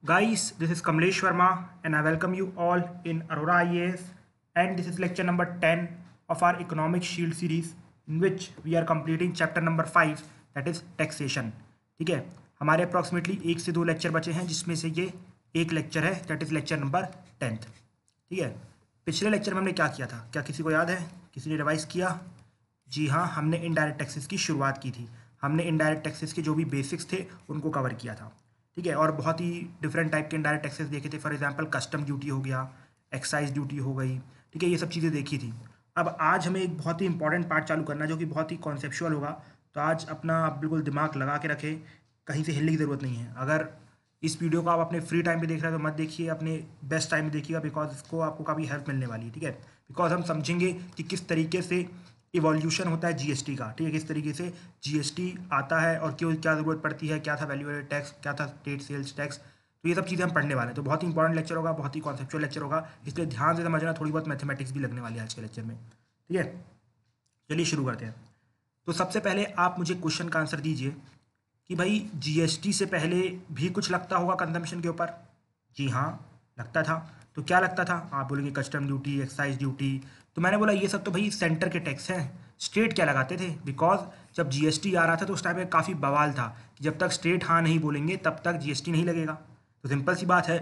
Guys, this is Kamlesh Verma and I welcome you all in Aurora IAS, and this is lecture number 10 of our economic shield series in which we are completing chapter number 5, that is taxation. ठीक है, हमारे approximately 1 से 2 lecture बचे हैं जिसमें से ये एक लेक्चर है, that is lecture number 10th. ठीक है, पिछले लेक्चर में हमने क्या किया था, क्या किसी को याद है? किसी ने रिवाइज किया? जी हाँ, हमने इनडायरेक्ट टैक्सेस की शुरुआत की थी. हमने इनडायरेक्ट टैक्सेस के जो भी बेसिक्स थे उनको कवर किया था. ठीक है, और बहुत ही डिफरेंट टाइप के इनडायरेक्ट टैक्सेस देखे थे. फॉर एग्जांपल कस्टम ड्यूटी हो गया, एक्साइज ड्यूटी हो गई. ठीक है, ये सब चीज़ें देखी थी. अब आज हमें एक बहुत ही इंपॉर्टेंट पार्ट चालू करना है जो कि बहुत ही कॉन्सेप्चुअल होगा. तो आज अपना बिल्कुल दिमाग लगा के रखें, कहीं से हिलने की ज़रूरत नहीं है. अगर इस वीडियो को आप अपने फ्री टाइम पे देख रहे हैं तो मत देखिए, अपने बेस्ट टाइम में देखिएगा, बिकॉज इसको आपको काफ़ी हेल्प मिलने वाली है. ठीक है, बिकॉज हम समझेंगे कि किस तरीके से इवोल्यूशन होता है जीएसटी का. ठीक है, किस तरीके से जीएसटी आता है और क्यों, क्या ज़रूरत पड़ती है, क्या था वैल्यू एडेड टैक्स, क्या था स्टेट सेल्स टैक्स. तो ये सब चीज़ें हम पढ़ने वाले हैं. तो बहुत ही इंपॉर्टेंट लेक्चर होगा, बहुत ही कॉन्सेप्चुअल लेक्चर होगा, इसलिए ध्यान से समझना. थोड़ी बहुत मैथमेटिक्स भी लगने वाली है आज के लेक्चर में. ठीक है, चलिए शुरू करते हैं. तो सबसे पहले आप मुझे क्वेश्चन का आंसर दीजिए कि भाई जीएसटी से पहले भी कुछ लगता होगा कंजम्पशन के ऊपर. जी हाँ, लगता था. तो क्या लगता था? आप बोलेंगे कस्टम ड्यूटी, एक्साइज ड्यूटी. तो मैंने बोला ये सब तो भाई सेंटर के टैक्स हैं. स्टेट क्या लगाते थे? बिकॉज जब जीएसटी आ रहा था तो उस टाइम पे काफ़ी बवाल था कि जब तक स्टेट हाँ नहीं बोलेंगे तब तक जीएसटी नहीं लगेगा. तो सिंपल सी बात है,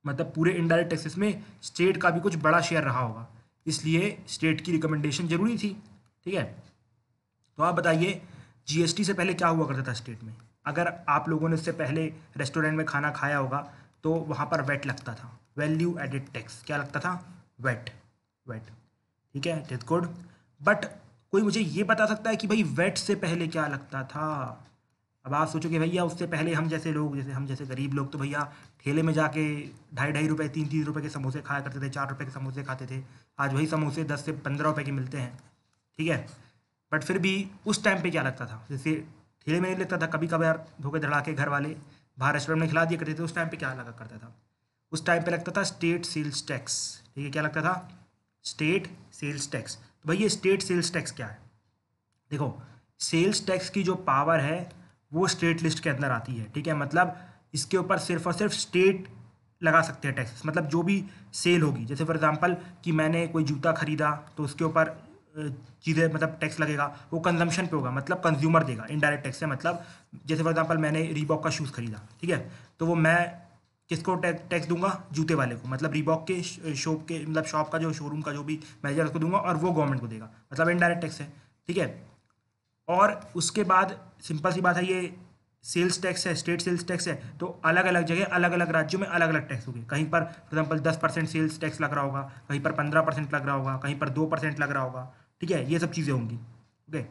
मतलब पूरे इनडायरेक्ट टैक्सेस में स्टेट का भी कुछ बड़ा शेयर रहा होगा, इसलिए स्टेट की रिकमेंडेशन जरूरी थी. ठीक है, तो आप बताइए जीएसटी से पहले क्या हुआ करता था स्टेट में? अगर आप लोगों ने इससे पहले रेस्टोरेंट में खाना खाया होगा तो वहाँ पर वेट लगता था, वैल्यू एडेड टैक्स. क्या लगता था? वेट. ठीक है, इट इज गुड. बट कोई मुझे ये बता सकता है कि भाई वेट से पहले क्या लगता था? अब आप सोचोगे भैया उससे पहले हम जैसे लोग, जैसे हम जैसे गरीब लोग, तो भैया ठेले में जाके 2.5 रुपये 3 रुपये के समोसे खाया करते थे, 4 रुपये के समोसे खाते थे. आज वही समोसे 10 से 15 रुपये के मिलते हैं. ठीक है, बट फिर भी उस टाइम पे क्या लगता था? जैसे ठेले में नहीं लगता था, कभी कभार धोखे धड़ा के घर वाले बाहर रेस्टोरेंट में खिला दिया करते थे. उस टाइम पे क्या लगा करता था? उस टाइम पे लगता था स्टेट सेल्स टैक्स. ठीक है, क्या लगता था? State sales tax. तो भाई ये स्टेट सेल्स टैक्स क्या है? देखो, सेल्स टैक्स की जो पावर है वो स्टेट लिस्ट के अंदर आती है. ठीक है, मतलब इसके ऊपर सिर्फ और सिर्फ स्टेट लगा सकते हैं टैक्स. मतलब जो भी सेल होगी, जैसे फॉर एग्जांपल कि मैंने कोई जूता खरीदा तो उसके ऊपर चीज़ें मतलब टैक्स लगेगा, वो कंजम्पशन पे होगा, मतलब कंज्यूमर देगा. इनडायरेक्ट टैक्स है, मतलब जैसे फॉर एग्जांपल मैंने रीबॉक का शूज़ खरीदा. ठीक है, तो वो मैं किसको टैक्स दूंगा? जूते वाले को, मतलब रीबॉक के शॉप के, मतलब शॉप का जो शोरूम का जो भी मैनेजर उसको दूंगा, और वो गवर्नमेंट को देगा, मतलब इनडायरेक्ट टैक्स है. ठीक है, और उसके बाद सिंपल सी बात है, ये सेल्स टैक्स है, स्टेट सेल्स टैक्स है, तो अलग अलग जगह अलग अलग राज्यों में अलग अलग टैक्स होंगे. कहीं पर फॉर एग्जाम्पल 10% सेल्स टैक्स लग रहा होगा, कहीं पर 15% लग रहा होगा, कहीं पर 2% लग रहा होगा. ठीक है, ये सब चीज़ें होंगी. ओके,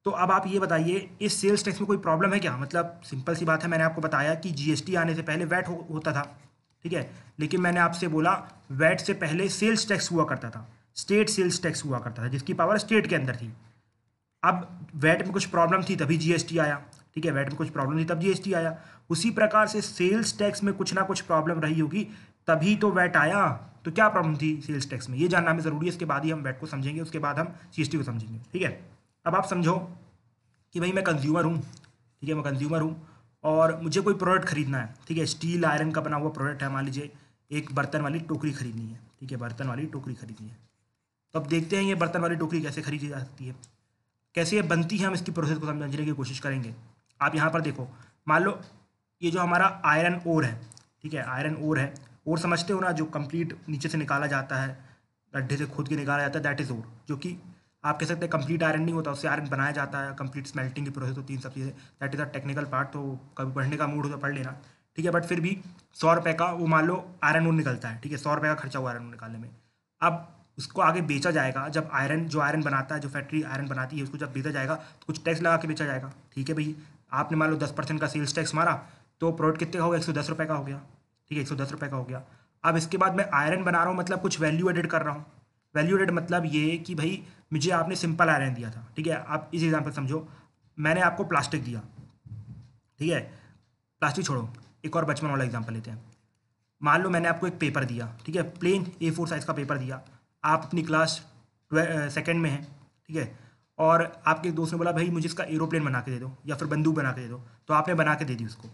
तो अब आप ये बताइए इस सेल्स टैक्स में कोई प्रॉब्लम है क्या? मतलब सिंपल सी बात है, मैंने आपको बताया कि जीएसटी आने से पहले वैट होता था. ठीक है, लेकिन मैंने आपसे बोला वैट से पहले सेल्स टैक्स हुआ करता था, स्टेट सेल्स टैक्स हुआ करता था, जिसकी पावर स्टेट के अंदर थी. अब वैट में कुछ प्रॉब्लम थी तभी जीएसटी आया. ठीक है, वैट में कुछ प्रॉब्लम थी तब जीएसटी आया. उसी प्रकार से सेल्स टैक्स में कुछ ना कुछ प्रॉब्लम रही होगी, तभी तो वैट आया. तो क्या प्रॉब्लम थी सेल्स टैक्स में, ये जानना हमें ज़रूरी है. इसके बाद ही हम वैट को समझेंगे, उसके बाद हम जीएसटी को समझेंगे. ठीक है, अब आप समझो कि भाई मैं कंज्यूमर हूँ. ठीक है, मैं कंज्यूमर हूँ और मुझे कोई प्रोडक्ट खरीदना है. ठीक है, स्टील आयरन का बना हुआ प्रोडक्ट है. मान लीजिए एक बर्तन वाली टोकरी खरीदनी है. ठीक है, बर्तन वाली टोकरी खरीदनी है. तो अब देखते हैं ये बर्तन वाली टोकरी कैसे खरीदी जा सकती है, कैसे ये बनती है, हम इसकी प्रोसेस को समझने की कोशिश करेंगे. आप यहाँ पर देखो, मान लो ये जो हमारा आयरन ओर है. ठीक है, आयरन ओर है. ओर समझते हो ना, जो कंप्लीट नीचे से निकाला जाता है, गड्ढे से खोद के निकाला जाता है, दैट इज़ ओर. जो कि आप कह सकते हैं कंप्लीट आयरन नहीं होता, उससे आयरन बनाया जाता है, कंप्लीट स्मेल्टिंग की प्रोसेस होती है, सब चीज़ें. That is a technical part, तो कभी पढ़ने का मूड हो तो पढ़ लेना. ठीक है, बट फिर भी 100 रुपये का वो मान लो आयरन ओर निकलता है. ठीक है, 100 रुपये का खर्चा हुआ आयरन ओर निकालने में. अब उसको आगे बेचा जाएगा, जब आयरन, जो आयरन बनाता है, जो फैक्ट्री आयरन बनाती है, उसको जब बेचा जाएगा तो कुछ टैक्स लगा के बेचा जाएगा. ठीक है भाई, आपने मान लो 10% का सेल्स टैक्स मारा, तो प्रोडक्ट कितने का हो गया? 110 रुपये का हो गया. ठीक है, 110 रुपये का हो गया. अब इसके बाद मैं आयरन बना रहा हूँ, मतलब कुछ वैल्यू एडेड कर रहा हूँ. वैल्यू एडेड मतलब ये कि भाई मुझे आपने सिंपल आयरन दिया था. ठीक है, आप इस एग्जाम्पल समझो, मैंने आपको प्लास्टिक दिया. ठीक है, प्लास्टिक छोड़ो, एक और बचपन वाला एग्जाम्पल लेते हैं. मान लो मैंने आपको एक पेपर दिया. ठीक है, प्लेन A4 साइज़ का पेपर दिया. आप अपनी क्लास सेकेंड में हैं. ठीक है, और आपके दोस्त ने बोला भाई मुझे इसका एरोप्लेन बना के दे दो या फिर बंदूक बना के दे दो, तो आपने बना के दे दी उसको.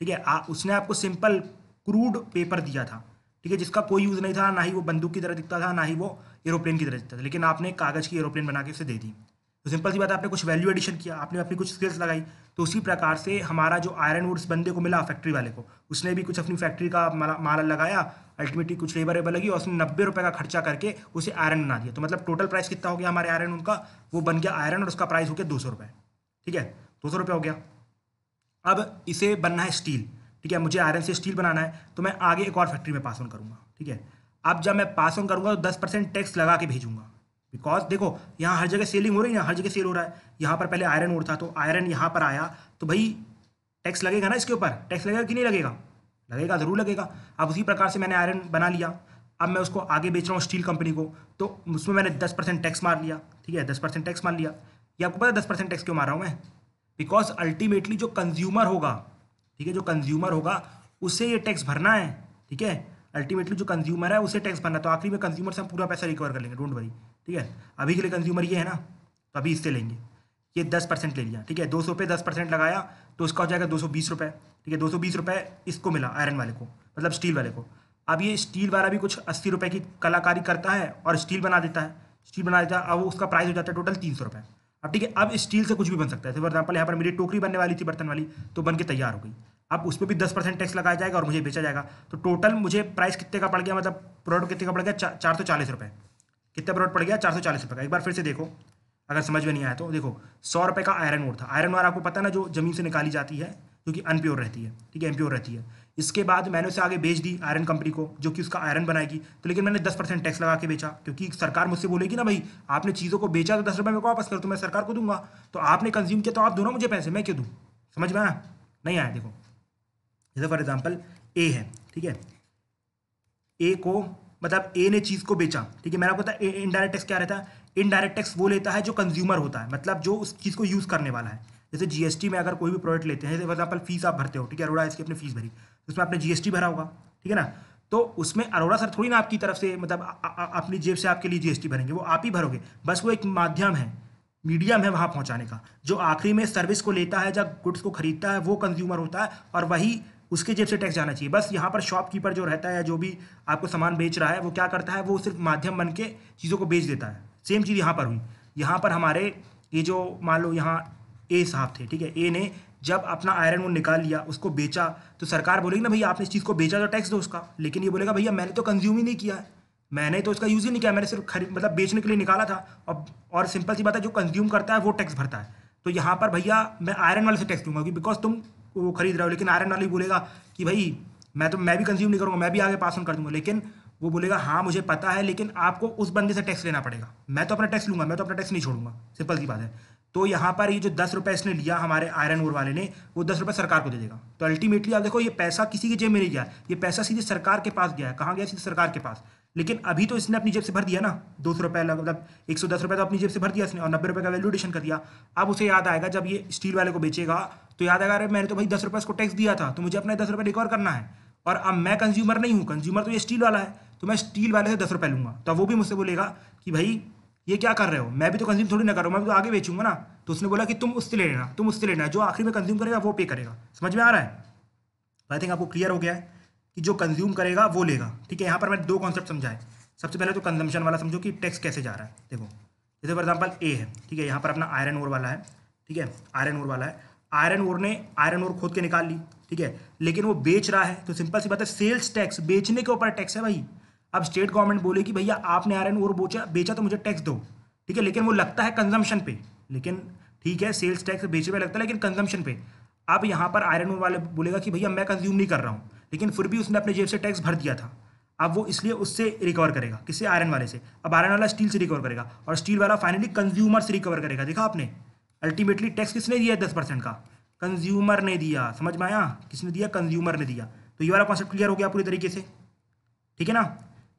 ठीक है। उसने आपको सिंपल क्रूड पेपर दिया था, ठीक है, जिसका कोई यूज़ नहीं था, ना ही वो बंदूक की तरह दिखता था, ना ही वो एरोप्लेन की तरह दिखता था, लेकिन आपने कागज़ की एरोप्लेन बना के उसे दे दी। तो सिंपल सी बात है, आपने कुछ वैल्यू एडिशन किया, आपने अपनी कुछ स्किल्स लगाई। तो उसी प्रकार से हमारा जो आयरन वुड उस बंदे को मिला, फैक्ट्री वाले को, उसने भी कुछ अपनी फैक्ट्री का माल लगाया, अल्टीमेटली कुछ लेबर वेबर लगी और उसने 90 रुपये का खर्चा करके उसे आयरन बना दिया। तो मतलब टोटल प्राइस कितना हो गया हमारे आयरन उनका, वो बन गया आयरन और उसका प्राइस हो गया 200 रुपये। ठीक है, 200 रुपये हो गया। अब इसे बनना है स्टील, ठीक है, मुझे आयरन से स्टील बनाना है, तो मैं आगे एक और फैक्ट्री में पास ऑन करूँगा। ठीक है, अब जब मैं पास ऑन करूँगा तो 10% टैक्स लगा के भेजूंगा, बिकॉज देखो यहाँ हर जगह सेलिंग हो रही है ना, हर जगह सेल हो रहा है। यहाँ पर पहले आयरन ओर था, तो आयरन यहाँ पर आया, तो भाई टैक्स लगेगा ना इसके ऊपर, टैक्स लगेगा कि नहीं लगेगा, लगेगा, ज़रूर लगेगा। अब उसी प्रकार से मैंने आयरन बना लिया, अब मैं उसको आगे बेच रहा हूँ स्टील कंपनी को, तो उसमें मैंने 10% टैक्स मार लिया। ठीक है, 10% टैक्स मार लिया। ये आपको पता है 10% टैक्स क्यों मार रहा हूँ मैं? बिकॉज अल्टीमेटली जो कंज्यूमर होगा, ठीक है, जो कंज्यूमर होगा उसे ये टैक्स भरना है। ठीक है, अल्टीमेटली जो कंज्यूमर है उसे टैक्स भरना, तो आखिरी में कंज्यूमर से हम पूरा पैसा रिकवर कर लेंगे, डोंट वरी। ठीक है, अभी के लिए कंज्यूमर ये है ना, तो अभी इससे लेंगे। ये 10% ले लिया, ठीक है, 200 पे 10% लगाया तो इसका हो जाएगा 220 रुपये। ठीक है, 220 रुपये इसको मिला आयरन वाले को, मतलब स्टील वाले को। अब ये स्टील वाला भी कुछ 80 रुपये की कलाकारी करता है और स्टील बना देता है, स्टील बना देता है। अब उसका प्राइस हो जाता है टोटल 300 रुपये। अब ठीक है, अब स्टील से कुछ भी बन सकता है। फॉर एग्जाम्पल यहाँ पर मेरी टोकरी बनने वाली थी बर्तन वाली, तो बन के तैयार हो गई। अब उस पर भी 10% टैक्स लगाया जाएगा और मुझे बेचा जाएगा। तो टोटल मुझे प्राइस कितने का पड़ गया, मतलब प्रोडक्ट कितने का पड़ गया, 440 रुपये। कितना प्रोडक्ट पड़ गया, 440 रुपये का। एक बार फिर से देखो, अगर समझ में नहीं आया तो देखो, 100 रुपये का आयरन ओर था। आयरन ओर आपको पता है ना, जो जमीन से निकाली जाती है, जो कि अनप्योर रहती है, ठीक है, इम्प्योर रहती है। इसके बाद मैंने उसे आगे बेच दी आयरन कंपनी को, जो कि उसका आयरन बनाएगी। तो लेकिन मैंने 10% टैक्स लगा के बेचा, क्योंकि सरकार मुझसे बोलेगी ना, भाई आपने चीज़ों को बेचा तो 10 रुपये मेरे को वापस करो, तो मैं सरकार को दूंगा। तो आपने कंज्यूम किया तो आप दो ना मुझे पैसे, मैं क्यों दूँ? समझ में आया? नहीं आया? देखो, जैसे फॉर एग्जाम्पल ए है, ठीक है, ए को, मतलब ए ने चीज़ को बेचा, ठीक है, मैंने आपको पता है इनडायरेक्ट टैक्स क्या रहता है? इनडायरेक्ट टैक्स वो लेता है जो कंज्यूमर होता है, मतलब जो उस चीज़ को यूज़ करने वाला है। जैसे जीएसटी में अगर कोई भी प्रोडक्ट लेते हैं, जैसे फॉर एग्जाम्पल फीस आप भरते हो, ठीक है, अरोड़ा इसकी अपनी फीस भरी, उसमें आपने जीएसटी भरा होगा, ठीक है ना, तो उसमें अरोड़ा सर थोड़ी ना आपकी तरफ से, मतलब अपनी जेब से आपके लिए जीएसटी भरेंगे, वो आप ही भरोगे। बस वो एक माध्यम है, मीडियम है वहाँ पहुँचाने का। जो आखिरी में सर्विस को लेता है, जब गुड्स को खरीदता है, वो कंज्यूमर होता है और वही उसके जेब से टैक्स जाना चाहिए। बस यहाँ पर शॉपकीपर जो रहता है या जो भी आपको सामान बेच रहा है, वो क्या करता है, वो सिर्फ माध्यम बन के चीज़ों को बेच देता है। सेम चीज़ यहाँ पर हुई। यहाँ पर हमारे ये जो मान लो यहाँ ए साहब थे, ठीक है, ए ने जब अपना आयरन वो निकाल लिया, उसको बेचा, तो सरकार बोलेगी ना, भैया आपने इस चीज़ को बेचा तो टैक्स दो उसका। लेकिन ये बोलेगा, भैया मैंने तो कंज्यूम ही नहीं किया है, मैंने तो इसका यूज़ ही नहीं किया, मैंने सिर्फ मतलब बेचने के लिए निकाला था। और सिंपल सी बात है, जो कंज्यूम करता है वो टैक्स भरता है। तो यहाँ पर भैया मैं आयरन वाले से टैक्स दूंगा, बिकॉज तुम वो खरीद रहे हो। लेकिन आयरन वाले बोलेगा कि भाई मैं भी कंज्यूम नहीं करूँगा, मैं भी आगे पास ऑन कर दूंगा। लेकिन वो बोलेगा हाँ मुझे पता है, लेकिन आपको उस बंदे से टैक्स लेना पड़ेगा, मैं तो अपना टैक्स लूंगा, मैं तो अपना टैक्स नहीं छोड़ूंगा। सिंपल सी बात है। तो यहाँ पर ये जो 10 रुपये इसने लिया हमारे आयरन ओर वाले ने, वो 10 रुपये सरकार को दे देगा। तो अल्टीमेटली आप देखो, ये पैसा किसी की जेब में नहीं गया, ये पैसा सीधे सरकार के पास गया है। कहाँ गया? सीधे सरकार के पास। लेकिन अभी तो इसने अपनी जेब से भर दिया ना, 200 रुपये, मतलब 110 रुपये तो अपनी जेब से भर दिया इसने, और 90 रुपये का वैल्यू एडिशन कर दिया। अब उसे याद आएगा, जब ये स्टील वाले को बेचेगा तो याद आएगा, अरे मैंने तो भाई 10 रुपये इसको टैक्स दिया था, तो मुझे अपने 10 रुपये रिकवर करना है। और अब मैं कंज्यूमर नहीं हूँ, कंज्यूमर तो ये स्टील वाला है, तो मैं स्टील वाले से 10 रुपये लूँगा। तो वो भी मुझसे बोलेगा कि भाई ये क्या कर रहे हो, मैं भी तो कंज्यूम थोड़ी ना कर रहा हूँ, मैं भी तो आगे बेचूंगा ना। तो उसने बोला कि तुम उससे ले लेना, तुम उससे लेना, जो आखिरी में कंज्यूम करेगा वो पे करेगा। समझ में आ रहा है? आई थिंक आपको क्लियर हो गया है कि जो कंज्यूम करेगा वो लेगा। ठीक है, यहाँ पर मैंने दो कॉन्सेप्ट समझाए। सबसे पहले तो कंजम्पशन वाला समझो कि टैक्स कैसे जा रहा है। देखो, जैसे फॉर एग्जाम्पल ए है, ठीक है, यहाँ पर अपना आयरन ओर वाला है, ठीक है, आयरन ओर वाला है, आयरन ओर ने आयरन ओर खोद के निकाल ली, ठीक है, लेकिन वो बेच रहा है, तो सिंपल सी बात है, सेल्स टैक्स, बेचने के ऊपर टैक्स है भाई। अब स्टेट गवर्नमेंट बोले कि भैया आपने आयरन ओर बेचा तो मुझे टैक्स दो, ठीक है, लेकिन वो लगता है कंजम्पशन पे। लेकिन ठीक है, सेल्स टैक्स बेचे पे लगता है, लेकिन कंजम्पशन पे। अब यहाँ पर आयरन ओर वाले बोलेगा कि भैया मैं कंज्यूम नहीं कर रहा हूँ, लेकिन फिर भी उसने अपने जेब से टैक्स भर दिया था। अब वो इसलिए उससे रिकवर करेगा, किससे? आयरन वाले से। अब आयरन वाला स्टील से रिकवर करेगा, और स्टील वाला फाइनली कंज्यूमर से रिकवर करेगा। देखा आपने, अल्टीमेटली टैक्स किसने दिया है 10% का? कंज्यूमर ने दिया। समझ में आया? किसने दिया? कंज्यूमर ने दिया। तो ये वाला कॉन्सेप्ट क्लियर हो गया पूरी तरीके से, ठीक है ना?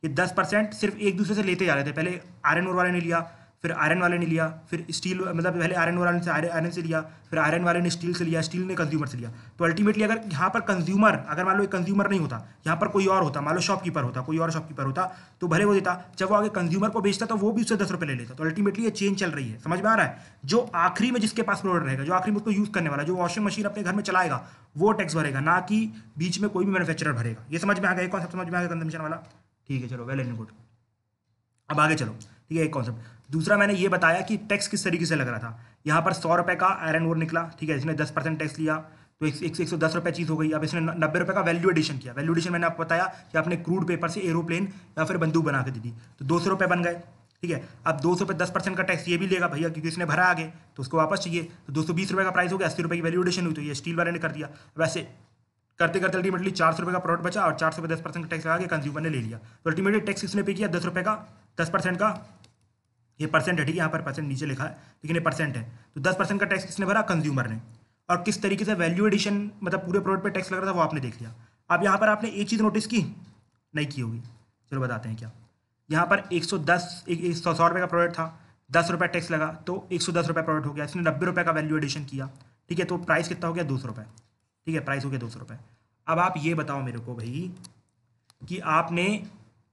ये 10% सिर्फ एक दूसरे से लेते जा रहे थे। पहले आयरन ओर वाले ने लिया, फिर आयरन वाले ने लिया, फिर स्टील मतलब पहले आयरन वाले से आयरन से लिया, फिर आयरन वाले ने स्टील से लिया, स्टील ने कंज्यूमर से लिया। तो अल्टीमेटली अगर यहाँ पर कंज्यूमर, अगर मान लो एक कंज्यूमर नहीं होता, यहाँ पर कोई और होता, मान लो शॉपकीपर होता, कोई और शॉपकीपर होता, तो भले वो देता, जब वो आगे कंज्यूमर को बेचता तो वो भी उससे 10 रुपये ले लेता। तो अल्टीमेटली ये चेंज चल रही है, समझ में आ रहा है। जो आखिरी में जिसके पास प्रोडक्ट रहेगा, जो आखिरी में उसको यूज़ करने वाला, जो वॉशिंग मशीन अपने घर में चलाएगा, वो टैक्स भरेगा, ना कि बीच में कोई भी मैन्युफैक्चरर भरेगा। ये समझ में आ गया, कॉन्सेप्ट समझ में आ गया कंजम्पशन वाला। ठीक है, चलो, वेल एंड गुड। अब आगे चलो, ठीक है, एक कॉन्सेप्ट। दूसरा मैंने ये बताया कि टैक्स किस तरीके से लग रहा था। यहाँ पर 100 रुपये का आयरन ओर निकला, ठीक है, इसने 10% टैक्स लिया, तो 110 रुपये चीज़ हो गई। अब इसने 90 रुपये का वैल्यू एडिशन किया। वैल्यू एडिशन मैंने आपको बताया कि आपने क्रूड पेपर से एरोप्लेन या फिर बंदूक बना के दी थी, तो 200 रुपये बन गए, ठीक है। अब 200 पे 10% का टैक्स ये भी लेगा भैया, क्योंकि इसने भरा आगे, तो उसको वापस चाहिए, तो 220 रुपये का प्राइस हो गया, 80 रुपये की वैल्यू एडिशन हुई, तो ये स्टील वाले ने कर दिया। वैसे करते करते अल्टीमेटली 400 रुपये का प्रोडक्ट बचा और 400 पे 10% का टैक्स लगा के कंज्यूमर ने ले लिया। तो अल्टीमेटली टैक्स किसने पे किया? 10 रुपये का, 10% का, ये परसेंट है, ठीक है, यहाँ पर परसेंट नीचे लिखा है लेकिन ये परसेंट है, तो 10% का टैक्स किसने भरा? कंज्यूमर ने। और किस तरीके से वैल्यू एडिशन मतलब पूरे प्रोडक्ट पे टैक्स लग रहा था वो आपने देख लिया। अब यहाँ पर आपने एक चीज़ नोटिस की, नहीं की होगी, चलो बताते हैं क्या। यहाँ पर 100 रुपये का प्रोडक्ट था, 10 रुपये टैक्स लगा, तो 110 रुपये प्रोडक्ट हो गया। इसने 90 रुपये का वैल्यू एडिशन किया, ठीक है, तो प्राइस कितना हो गया? 200 रुपये, ठीक है, प्राइस हो गया 200 रुपये। अब आप ये बताओ मेरे को भाई कि आपने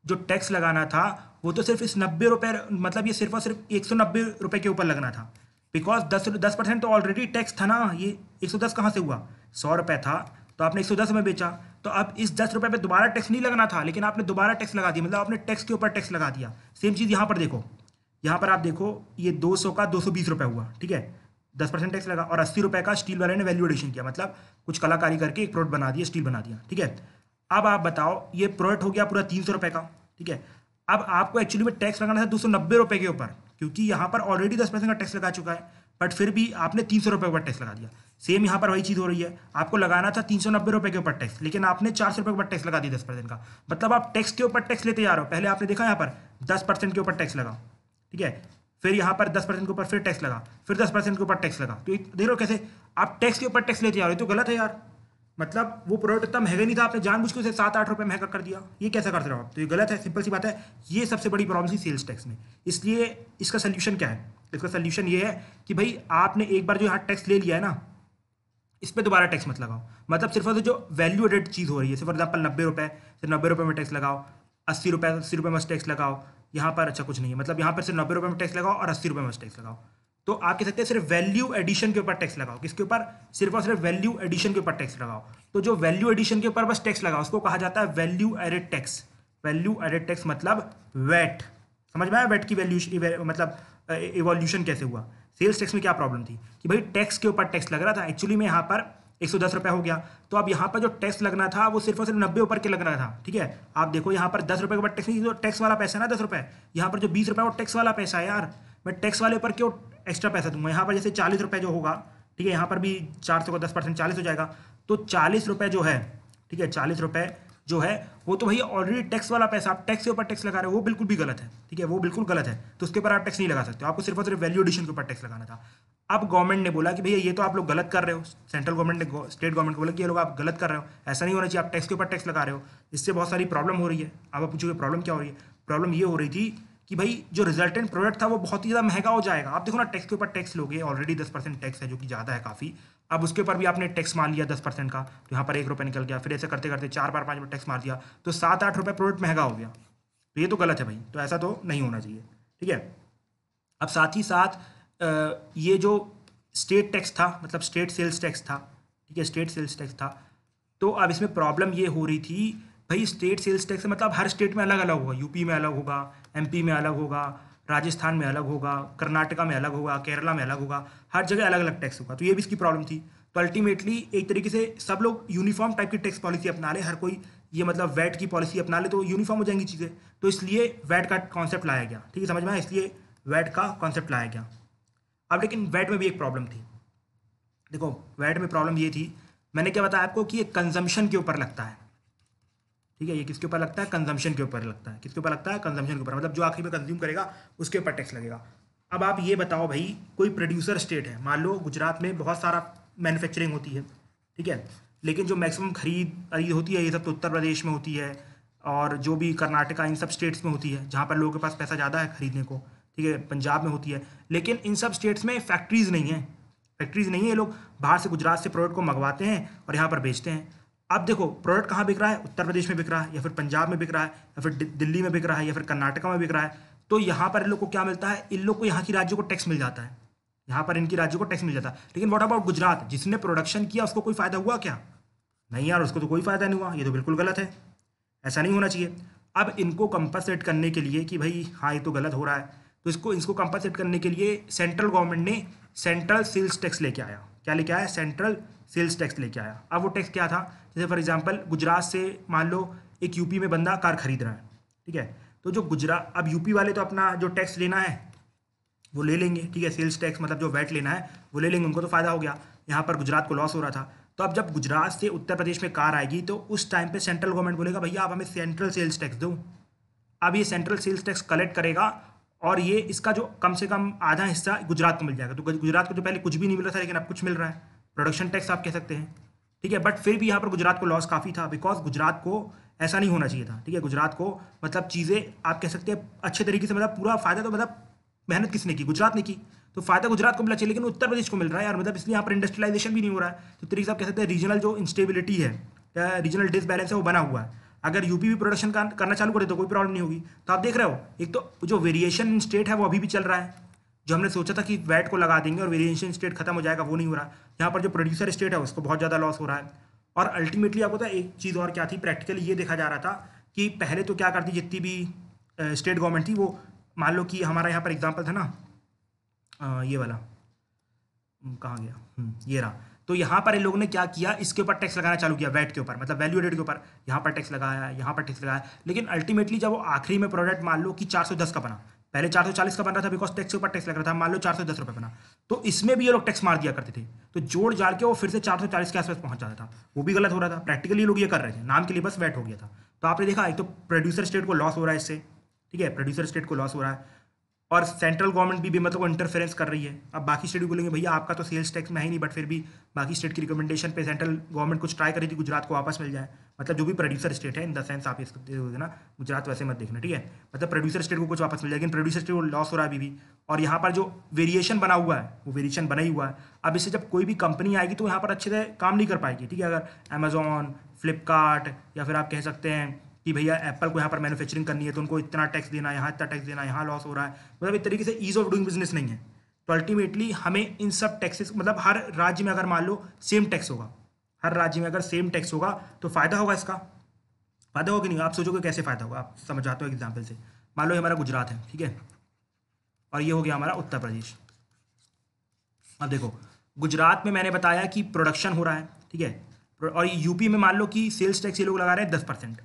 जो टैक्स लगाना था वो तो सिर्फ इस 90 रुपये, मतलब ये सिर्फ और सिर्फ 190 रुपये के ऊपर लगना था, बिकॉज 10% तो ऑलरेडी टैक्स था ना। ये 110 कहाँ से हुआ? 100 रुपये था तो आपने 110 में बेचा, तो अब इस 10 रुपये पे दोबारा टैक्स नहीं लगना था, लेकिन आपने दोबारा टैक्स लगा दिया, मतलब आपने टैक्स के ऊपर टैक्स लगा दिया। सेम चीज़ यहाँ पर देखो, यहाँ पर आप देखो, ये 200 का 220 रुपये हुआ, ठीक है, 10% टैक्स लगा, और 80 रुपये का स्टील वाले ने वैल्यू एडिशन किया, मतलब कुछ कलाकारी करके एक प्रोडक्ट बना दिया, स्टील बना दिया, ठीक है। अब आप बताओ, ये प्रोडक्ट हो गया पूरा 300 रुपये का, ठीक है। अब आपको एक्चुअली में टैक्स लगाना था 290 रुपये के ऊपर, क्योंकि यहाँ पर ऑलरेडी 10% का टैक्स लगा चुका है, बट फिर भी आपने 300 रुपये के ऊपर टैक्स लगा दिया। सेम यहाँ पर वही चीज़ हो रही है, आपको लगाना था 390 रुपये के ऊपर टैक्स, लेकिन आपने 400 रुपये के ऊपर टैक्स लगा दिया 10% का। मतलब आप टैक्स के ऊपर टैक्स लेते जा रहे हो। पहले आपने देखा यहाँ पर 10% के ऊपर टैक्स लगा, ठीक है, फिर यहाँ पर 10% के ऊपर फिर टैक्स लगा, फिर 10% के ऊपर टैक्स लगा, तो देख रहे हो कैसे आप टैक्स के ऊपर टैक्स लेते जा रहे हो, तो गलत है यार। मतलब वो प्रोडक्ट इतना महंगा नहीं था, आपने जानबूझ के उसे 7-8 रुपये महंगा कर दिया, ये कैसे करते रहो आप? तो ये गलत है, सिंपल सी बात है। ये सबसे बड़ी प्रॉब्लम थी सेल्स टैक्स में। इसलिए इसका सोल्यूशन क्या है? इसका सोल्यूशन ये है कि भाई आपने एक बार जो यहाँ टैक्स ले लिया है ना, इस पर दोबारा टैक्स मत लगाओ। मतलब सिर्फ और जो वैल्यू एडेड चीज़ हो रही है, फॉर एग्जाम्पल 90 रुपये, सिर्फ 90 रुपये में टैक्स लगाओ, 80 रुपये में टैक्स लगाओ, यहाँ पर अच्छा कुछ नहीं है, मतलब यहाँ पर सिर्फ 90 रुपये में टैक्स लगाओ और 80 रुपये में टैक्स लगाओ। तो आप कह सकते हैं सिर्फ वैल्यू एडिशन के ऊपर टैक्स लगाओ। किसके ऊपर? सिर्फ और सिर्फ वैल्यू एडिशन के ऊपर टैक्स लगाओ। तो जो वैल्यू एडिशन के ऊपर बस टैक्स लगाओ, उसको कहा जाता है value added tax. Value added tax मतलब वैट। समझ में आया वैट की वैल्यू मतलब इवोल्यूशन कैसे हुआ? सेल्स टैक्स में क्या प्रॉब्लम थी कि भाई टैक्स के ऊपर टैक्स लग रहा था, एक्चुअली में यहाँ पर 110 रुपये हो गया, तो अब यहाँ पर जो टैक्स लगना था वो सिर्फ और सिर्फ 90 ऊपर के लग रहा था, ठीक है। आप देखो यहाँ पर 10 रुपये के ऊपर टैक्स नहीं, जो टैक्स वाला पैसा है ना 10 रुपये, यहाँ पर जो 20 रुपये वो टैक्स वाला पैसा है यार। मैं टैक्स वाले ऊपर क्यों एक्स्ट्रा पैसा दूंगा? यहाँ पर जैसे 40 रुपये जो होगा, ठीक है, यहाँ पर भी 400 का 10% 40 हो जाएगा, तो 40 रुपये जो है, ठीक है, 40 रुपये जो है वो तो भैया ऑलरेडी टैक्स वाला पैसा, आप टैक्स के ऊपर टैक्स लगा रहे हो, वो बिल्कुल भी गलत है, ठीक है, वो बिल्कुल गलत है। तो उसके ऊपर आप टैक्स नहीं लगा सकते हो, आपको सिर्फ और सिर्फ वैल्यू एडिशन के ऊपर टैक्स लगाना था। अब गवर्नमेंट ने बोला कि भैया ये तो आप लोग गलत कर रहे हो, सेंट्रल गवर्नमेंट ने स्टेट गवर्नमेंट को बोला कि ये लोग आप गलत कर रहे हो, ऐसा नहीं होना चाहिए, आप टैक्स के ऊपर टैक्स लगा रहे हो, इससे बहुत सारी प्रॉब्लम हो रही है। अब आप पूछोगे प्रॉब्लम क्या हो रही है? प्रॉब्लम ये हो रही थी कि भाई जो रिजल्टेंट प्रोडक्ट था वो बहुत ही ज़्यादा महंगा हो जाएगा। आप देखो ना, टैक्स के ऊपर टैक्स लोगे, ऑलरेडी 10% टैक्स है जो कि ज़्यादा है काफ़ी, अब उसके ऊपर भी आपने टैक्स मार लिया 10% का, तो यहाँ पर 1 रुपये निकल गया, फिर ऐसे करते करते 4 बार 5 बार टैक्स मार दिया, तो 7-8 रुपये प्रोडक्ट महंगा हो गया। तो ये तो गलत है भाई, तो ऐसा तो नहीं होना चाहिए, ठीक है। अब साथ ही साथ ये जो स्टेट टैक्स था, मतलब स्टेट सेल्स टैक्स था, ठीक है, स्टेट सेल्स टैक्स था, तो अब इसमें प्रॉब्लम ये हो रही थी भाई, स्टेट सेल्स टैक्स मतलब हर स्टेट में अलग अलग होगा, यूपी में अलग होगा, एमपी में अलग होगा, राजस्थान में अलग होगा, कर्नाटका में अलग होगा, केरला में अलग होगा, हर जगह अलग अलग टैक्स होगा। तो ये भी इसकी प्रॉब्लम थी। तो अल्टीमेटली एक तरीके से सब लोग यूनिफॉर्म टाइप की टैक्स पॉलिसी अपना ले, हर कोई ये मतलब वैट की पॉलिसी अपना ले तो यूनिफॉर्म हो जाएंगी चीज़ें, तो इसलिए वैट का कॉन्सेप्ट लाया गया, ठीक है, समझ में आया, इसलिए वैट का कॉन्सेप्ट लाया गया। अब लेकिन वैट में भी एक प्रॉब्लम थी। देखो वैट में प्रॉब्लम ये थी, मैंने क्या बताया आपको कि ये कंजम्पशन के ऊपर लगता है, ठीक है, ये किसके ऊपर लगता है? कंजम्पशन के ऊपर लगता है। किसके ऊपर लगता है? कंजम्पशन के ऊपर, मतलब जो आखिरी में कंज्यूम करेगा उसके ऊपर टैक्स लगेगा। अब आप ये बताओ भाई, कोई प्रोड्यूसर स्टेट है, मान लो गुजरात में बहुत सारा मैन्युफैक्चरिंग होती है, ठीक है, लेकिन जो मैक्सिमम खरीद होती है ये सब तो उत्तर प्रदेश में होती है, और जो भी कर्नाटका इन सब स्टेट्स में होती है जहाँ पर लोगों के पास पैसा ज़्यादा है खरीदने को, ठीक है, पंजाब में होती है, लेकिन इन सब स्टेट्स में फैक्ट्रीज नहीं है, फैक्ट्रीज नहीं है। ये लोग बाहर से गुजरात से प्रोडक्ट को मंगवाते हैं और यहाँ पर बेचते हैं। अब देखो प्रोडक्ट कहाँ बिक रहा है, उत्तर प्रदेश में बिक रहा है, या फिर पंजाब में बिक रहा है, या फिर दिल्ली में बिक रहा है, या फिर कर्नाटका में बिक रहा है। तो यहाँ पर इन लोग को क्या मिलता है, इन लोग को यहाँ की राज्यों को टैक्स मिल जाता है, यहाँ पर इनकी राज्यों को टैक्स मिल जाता है। लेकिन व्हाट अबाउट गुजरात, जिसने प्रोडक्शन किया उसको कोई फायदा हुआ क्या? नहीं यार, उसको तो कोई फायदा नहीं हुआ। ये तो बिल्कुल गलत है, ऐसा नहीं होना चाहिए। अब इनको कंपनसेट करने के लिए कि भाई हाँ ये तो गलत हो रहा है, तो इसको कंपनसेट करने के लिए सेंट्रल गवर्नमेंट ने सेंट्रल सेल्स टैक्स लेके आया। क्या लेके आया? सेंट्रल सेल्स टैक्स लेके आया। अब वो टैक्स क्या था, जैसे फॉर एग्जांपल गुजरात से मान लो एक यूपी में बंदा कार खरीद रहा है, ठीक है, तो जो गुजरात, अब यूपी वाले तो अपना जो टैक्स लेना है वो ले लेंगे, ठीक है, सेल्स टैक्स मतलब जो वैट लेना है वो ले लेंगे, उनको तो फायदा हो गया। यहाँ पर गुजरात को लॉस हो रहा था। तो अब जब गुजरात से उत्तर प्रदेश में कार आएगी तो उस टाइम पे सेंट्रल गवर्नमेंट बोलेगा भैया आप हमें सेंट्रल सेल्स टैक्स दो। अब ये सेंट्रल सेल्स टैक्स कलेक्ट करेगा और ये इसका जो कम से कम आधा हिस्सा गुजरात को मिल जाएगा। तो गुजरात को जो पहले कुछ भी नहीं मिल रहा था लेकिन अब कुछ मिल रहा है, प्रोडक्शन टैक्स आप कह सकते हैं, ठीक है। बट फिर भी यहाँ पर गुजरात को लॉस काफ़ी था, बिकॉज गुजरात को ऐसा नहीं होना चाहिए था, ठीक है। गुजरात को मतलब चीज़ें आप कह सकते हैं अच्छे तरीके से, मतलब पूरा फायदा तो मतलब मेहनत किसने की, गुजरात ने की, तो फायदा गुजरात को मिला चाहिए, लेकिन उत्तर प्रदेश को मिल रहा है यार, मतलब इसलिए यहाँ पर इंडस्ट्रियलाइजेशन भी नहीं हो रहा है। तो तरीके से आप कह सकते हैं रीजनल जो इंस्टेबिलिटी है, रीजनल डिसबैलेंस है वो बना हुआ है। अगर यूपी भी प्रोडक्शन करना चालू करे तो कोई प्रॉब्लम नहीं होगी। तो आप देख रहे हो, एक तो जो वेरिएशन इन स्टेट है वो अभी भी चल रहा है। जो हमने सोचा था कि वैट को लगा देंगे और वेरिएशन स्टेट खत्म हो जाएगा, वो नहीं हो रहा। यहाँ पर जो प्रोड्यूसर स्टेट है उसको बहुत ज़्यादा लॉस हो रहा है। और अल्टीमेटली आपको पता है एक चीज़ और क्या थी, प्रैक्टिकली ये देखा जा रहा था कि पहले तो क्या करती, जितनी भी स्टेट गवर्नमेंट थी वो, मान लो कि हमारा यहाँ पर एग्जाम्पल था ना ये वाला, कहाँ गया, ये रहा। तो यहाँ पर इन लोगों ने क्या किया, इसके ऊपर टैक्स लगाना चालू किया, वैट के ऊपर, मतलब वैल्यू एडेड के ऊपर। यहाँ पर टैक्स लगाया, यहाँ पर टैक्स लगाया, लेकिन अल्टीमेटली जब वो आखिरी में प्रोडक्ट मान लो कि 410 का बना, पहले 440 का बन रहा था बिकॉज टैक्स के ऊपर टैक्स लग रहा था, मान लो 410 रुपये बना, तो इसमें भी ये लोग टैक्स मार दिया करते थे। तो जोड़ जाड़ के वो फिर से 440 के आसपास पहुंच जाता था, वो भी गलत हो रहा था। प्रैक्टिकली लोग ये कर रहे थे, नाम के लिए बस वैट हो गया था। तो आपने देखा एक तो प्रोड्यूसर स्टेट को लॉस हो रहा है इससे, ठीक है, प्रोड्यूसर स्टेट को लॉस हो रहा है, और सेंट्रल गवर्नमेंट भी मतलब वो इंटरफेरेंस कर रही है। अब बाकी स्टेट भी बोलेंगे भैया आपका तो सेल्स टैक्स में है ही नहीं, बट फिर भी बाकी स्टेट की रिकमेंडेशन पे सेंट्रल गवर्नमेंट कुछ ट्राई करी थी गुजरात को वापस मिल जाए। मतलब जो भी प्रोड्यूसर स्टेट है, इन द सेंस आप इसको देखोगे ना, गुजरात वैसे मत देखना, ठीक है, मतलब प्रोड्यूसर स्टेट को कुछ वापस मिल जाए, लेकिन प्रोड्यूसर स्टेट को लॉस हो रहा है अभी भी। और यहाँ पर जो वेरिएशन बना हुआ है वो वेरिएशन बना ही हुआ है। अब इससे जब कोई भी कंपनी आएगी तो यहाँ पर अच्छे से काम नहीं कर पाएगी, ठीक है। अगर अमेजोन, फ्लिपकार्ट, या फिर आप कह सकते हैं कि भैया एप्पल को यहाँ पर मैन्युफैक्चरिंग करनी है तो उनको इतना टैक्स देना, यहाँ इतना टैक्स देना, यहाँ लॉस हो रहा है, मतलब एक तरीके से ईज ऑफ डूइंग बिजनेस नहीं है। तो अल्टीमेटली हमें इन सब टैक्सेस, मतलब हर राज्य में अगर मान लो सेम टैक्स होगा, हर राज्य में अगर सेम टैक्स होगा तो फायदा होगा, इसका फायदा होगा कि नहीं? आप सोचोगे कैसे फायदा होगा, आप समझाते हो एग्जाम्पल से। मान लो हमारा गुजरात है, ठीक है, और ये हो गया हमारा उत्तर प्रदेश। अब देखो गुजरात में मैंने बताया कि प्रोडक्शन हो रहा है, ठीक है, और यूपी में मान लो कि सेल्स टैक्स ये लोग लगा रहे हैं 10%,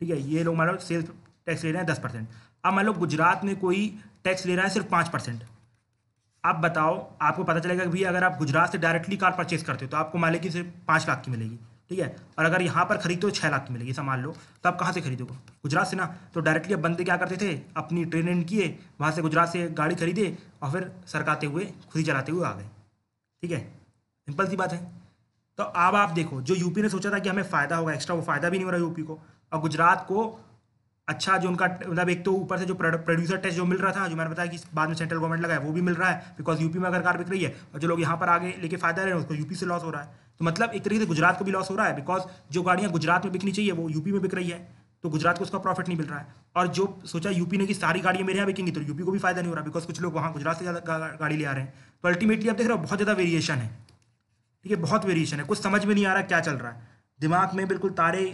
ठीक है, ये लोग मान लो सेल्स टैक्स ले रहे हैं 10%। अब मान लो गुजरात में कोई टैक्स ले रहा है सिर्फ 5%। आप बताओ, आपको पता चलेगा कि भैया अगर आप गुजरात से डायरेक्टली कार परचेज करते हो तो आपको मान लीजिए सिर्फ 5 लाख की मिलेगी, ठीक है, और अगर यहाँ पर खरीदते हो 6 लाख की मिलेगी, ऐसा मान लो, तो आप कहाँ से खरीदोगे? गुजरात से ना। तो डायरेक्टली अब बंदे क्या करते थे, अपनी ट्रेन इन किए, वहाँ से गुजरात से गाड़ी खरीदे और फिर सरकाते हुए खुद ही चलाते हुए आ गए, ठीक है, सिंपल सी बात है। तो अब आप देखो, जो यूपी ने सोचा था कि हमें फ़ायदा होगा एक्स्ट्रा, वो फ़ायदा भी नहीं हो रहा यूपी को। और गुजरात को अच्छा जो उनका मतलब एक तो ऊपर से जो प्रोड्यूसर टैक्स जो मिल रहा था, जो मैंने बताया कि बाद में सेंट्रल गवर्नमेंट लगाया, वो भी मिल रहा है, बिकॉज यूपी में अगर कार बिक रही है और जो लोग यहाँ पर आगे लेके फायदा ले रहे हैं उसको यूपी से लॉस हो रहा है। तो मतलब एक तरीके से गुजरात को भी लॉस हो रहा है, बिकॉज जो गाड़ियाँ गुजरात में बिकनी चाहिए वो यूपी में बिक रही है, तो गुजरात को उसका प्रॉफिट नहीं मिल रहा है। और जो सोचा यूपी ने कि सारी गाड़ियाँ मेरे यहाँ बिकेंगी, तो यूपी को भी फायदा नहीं हो रहा, बिकॉज कुछ लोग वहाँ गुजरात से ज़्यादा गाड़ी ले आ रहे हैं। तो अल्टीमेटली आप देख रहे हो बहुत ज़्यादा वेरिएशन है, ठीक है, बहुत वेरिएशन है, कुछ समझ में नहीं आ रहा क्या चल रहा है, दिमाग में बिल्कुल तारे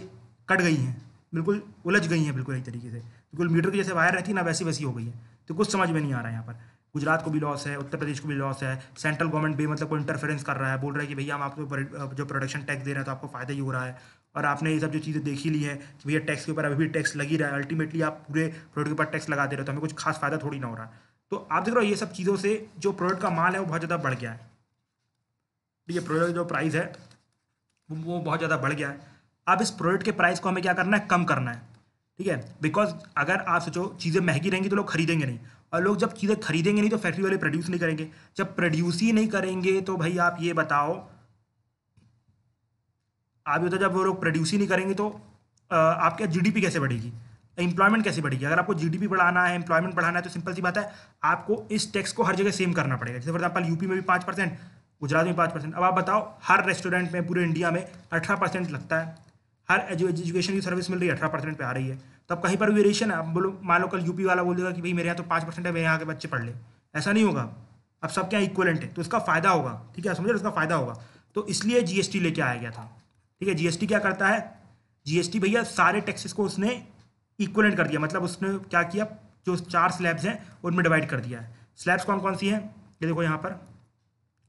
कट गई हैं, बिल्कुल उलझ गई हैं, बिल्कुल एक तरीके से, बिल्कुल मीटर की जैसे वायर रहती है ना, वैसी वैसी हो गई है। तो कुछ समझ में नहीं आ रहा है। यहाँ पर गुजरात को भी लॉस है, उत्तर प्रदेश को भी लॉस है, सेंट्रल गवर्नमेंट भी मतलब कोई इंटरफेरेंस कर रहा है, बोल रहा है कि भैया हम आपको जो प्रोडक्शन टैक्स दे रहे हैं तो आपको फायदा ही हो रहा है, और आपने ये सब जो चीज़ें देखी ली है कि भैया टैक्स के ऊपर अभी भी टैक्स लगी रहा है, अल्टीमेटली आप पूरे प्रोडक्ट के ऊपर टैक्स लगा दे रहे हो, तो हमें कुछ खास फायदा थोड़ी ना हो रहा। तो आप देख रहे हो ये सब चीज़ों से जो प्रोडक्ट का माल है वो बहुत ज़्यादा बढ़ गया है, ये प्रोडक्ट जो प्राइस है वो बहुत ज़्यादा बढ़ गया है। अब इस प्रोडक्ट के प्राइस को हमें क्या करना है, कम करना है, ठीक है, बिकॉज अगर आप सोचो चीज़ें महंगी रहेंगी तो लोग खरीदेंगे नहीं, और लोग जब चीज़ें खरीदेंगे नहीं तो फैक्ट्री वाले प्रोड्यूस नहीं करेंगे, जब प्रोड्यूस ही नहीं करेंगे तो भाई आप ये बताओ, जब वो लोग प्रोड्यूस ही नहीं करेंगे तो आपके जीडीपी कैसे बढ़ेगी? एम्प्लॉयमेंट कैसे बढ़ेगी? अगर आपको जीडीपी बढ़ाना है, एम्प्लॉयमेंट बढ़ाना है, तो सिंपल सी बात है, आपको इस टैक्स को हर जगह सेम करना पड़ेगा। जैसे फॉर एग्जाम्पल यूपी में भी 5%, गुजरात में 5%। अब आप बताओ, हर रेस्टोरेंट में पूरे इंडिया में 18% लगता है, हर एजुकेशन की सर्विस मिल रही है 18% पे आ रही है, तो अब कहीं पर वेरिएशन है। अब बोलो, मान लो कल यूपी वाला बोल देगा कि भाई मेरे यहाँ तो 5% है, मेरे यहाँ के बच्चे पढ़ ले, ऐसा नहीं होगा। अब सबके यहाँ इक्वलेंट है, तो इसका फायदा होगा, ठीक है, समझो, इसका फायदा होगा। तो इसलिए जीएसटी लेके आया गया था, ठीक है। जीएसटी क्या करता है? जीएसटी भैया सारे टैक्सेस को उसने इक्वलेंट कर दिया, मतलब उसने क्या किया, जो 4 स्लैब्स हैं उनमें डिवाइड कर दिया है। स्लैब्स कौन कौन सी हैं? ये देखो यहाँ पर,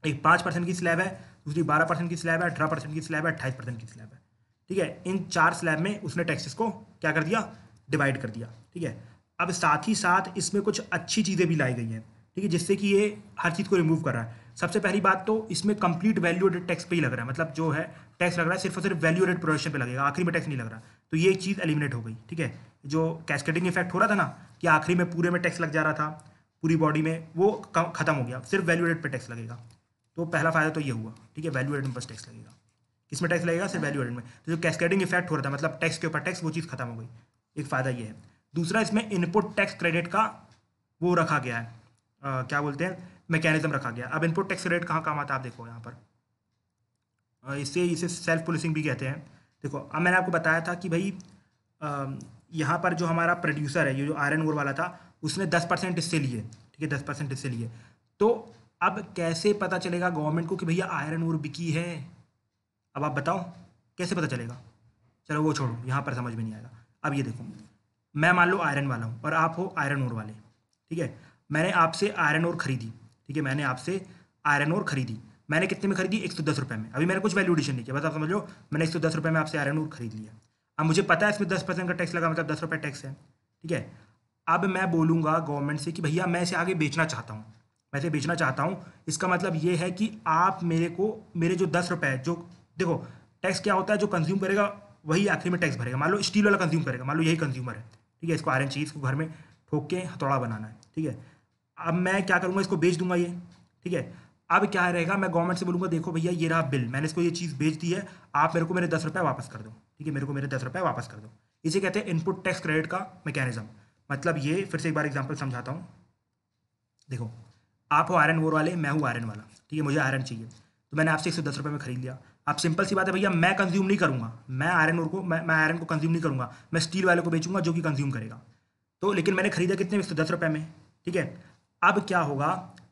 एक 5% की स्लैब है, दूसरी 12% की स्लैब है, 18% की स्लैब है, 28% की स्लैब है, ठीक है। इन 4 स्लैब में उसने टैक्सेस को क्या कर दिया? डिवाइड कर दिया, ठीक है। अब साथ ही साथ इसमें कुछ अच्छी चीज़ें भी लाई गई हैं, ठीक है, जिससे कि ये हर चीज़ को रिमूव कर रहा है। सबसे पहली बात तो इसमें कंप्लीट वैल्यू एडेड टैक्स पे ही लग रहा है, मतलब जो है टैक्स लग रहा है सिर्फ और सिर्फ वैल्यू एडेड प्रोडक्शन पे लगेगा, आखिरी में टैक्स नहीं लग रहा। तो ये एक चीज़ एलिमिनेट हो गई, ठीक है। जो कैस्केडिंग इफेक्ट हो रहा था ना, कि आखिरी में पूरे में टैक्स लग जा रहा था पूरी बॉडी में, वो खत्म हो गया, सिर्फ वैल्यू एडेड पे टैक्स लगेगा। तो पहला फायदा तो ये हुआ, ठीक है, वैल्यू एडेड में बस टैक्स लगेगा। किसमें टैक्स लगेगा? सिर्फ वैल्यू एडेड में। तो जो कैस्केडिंग इफेक्ट हो रहा था, मतलब टैक्स के ऊपर टैक्स, वो चीज़ खत्म हो गई, एक फ़ायदा ये है। दूसरा, इसमें इनपुट टैक्स क्रेडिट का वो रखा गया है, क्या बोलते हैं, मैकेनिज्म रखा गया। अब इनपुट टैक्स क्रेडिट कहाँ काम आता है? आप देखो यहाँ पर, इसे सेल्फ पुलिसिंग भी कहते हैं। देखो, अब मैंने आपको बताया था कि भाई यहाँ पर जो हमारा प्रोड्यूसर है, ये जो आयरन ओर वाला था, उसने 10% इससे लिए, ठीक है, 10% इससे लिए। तो अब कैसे पता चलेगा गवर्नमेंट को कि भैया आयरन ओर बिकी है? अब आप बताओ कैसे पता चलेगा? चलो वो छोड़ो, यहाँ पर समझ में नहीं आएगा। अब ये देखो, मैं मान लो आयरन वाला हूँ और आप हो आयरन ओर वाले, ठीक है। मैंने आपसे आयरन ओर खरीदी, ठीक है, मैंने आपसे आयरन ओर खरीदी। मैंने कितने में खरीदी? 110 रुपये में। अभी मैंने कुछ वैल्यू एडिशन नहीं किया, बस आप समझ लो, मैंने 110 रुपये में आपसे आयरन ओर खरीद लिया। अब मुझे पता है इसमें 10% का टैक्स लगा, मतलब 10 रुपये टैक्स है, ठीक है। अब मैं बोलूँगा गवर्नमेंट से कि भैया मैं इसे आगे बेचना चाहता हूँ, मैं इसे बेचना चाहता हूँ। इसका मतलब ये है कि आप मेरे को, मेरे जो 10 रुपये, जो देखो टैक्स क्या होता है, जो कंज्यूम करेगा वही आखिरी में टैक्स भरेगा। मान लो स्टील वाला कंज्यूम करेगा, मान लो यही कंज्यूमर है, ठीक है, इसको आयरन चाहिए, इसको घर में ठोक के हथौड़ा बनाना है, ठीक है। अब मैं क्या करूँगा, इसको बेच दूंगा ये, ठीक है। अब क्या रहेगा, मैं गवर्नमेंट से बोलूँगा देखो भैया ये रहा बिल, मैंने इसको ये चीज़ बेच दी है, आप मेरे को मेरे 10 रुपये वापस कर दो, ठीक है, मेरे को मेरे 10 रुपये वापस कर दो। इसे कहते हैं इनपुट टैक्स क्रेडिट का मैकेनिज्म। मतलब ये फिर से एक बार एग्जाम्पल समझाता हूँ। देखो, आप हो आयरन ओर वाले, मैं हूँ आयरन वाला, ठीक है, मुझे आयरन चाहिए, तो मैंने आपसे 110 रुपये में खरीद लिया। अब सिंपल सी बात है भैया, मैं कंज्यूम नहीं करूँगा, मैं आयरन ओर को, मैं आयरन को कंज्यूम नहीं करूँगा, मैं स्टील वाले को बेचूंगा जो कि कंज्यूम करेगा। तो लेकिन मैंने खरीदा कितने में? 110 रुपये में, ठीक है। अब क्या होगा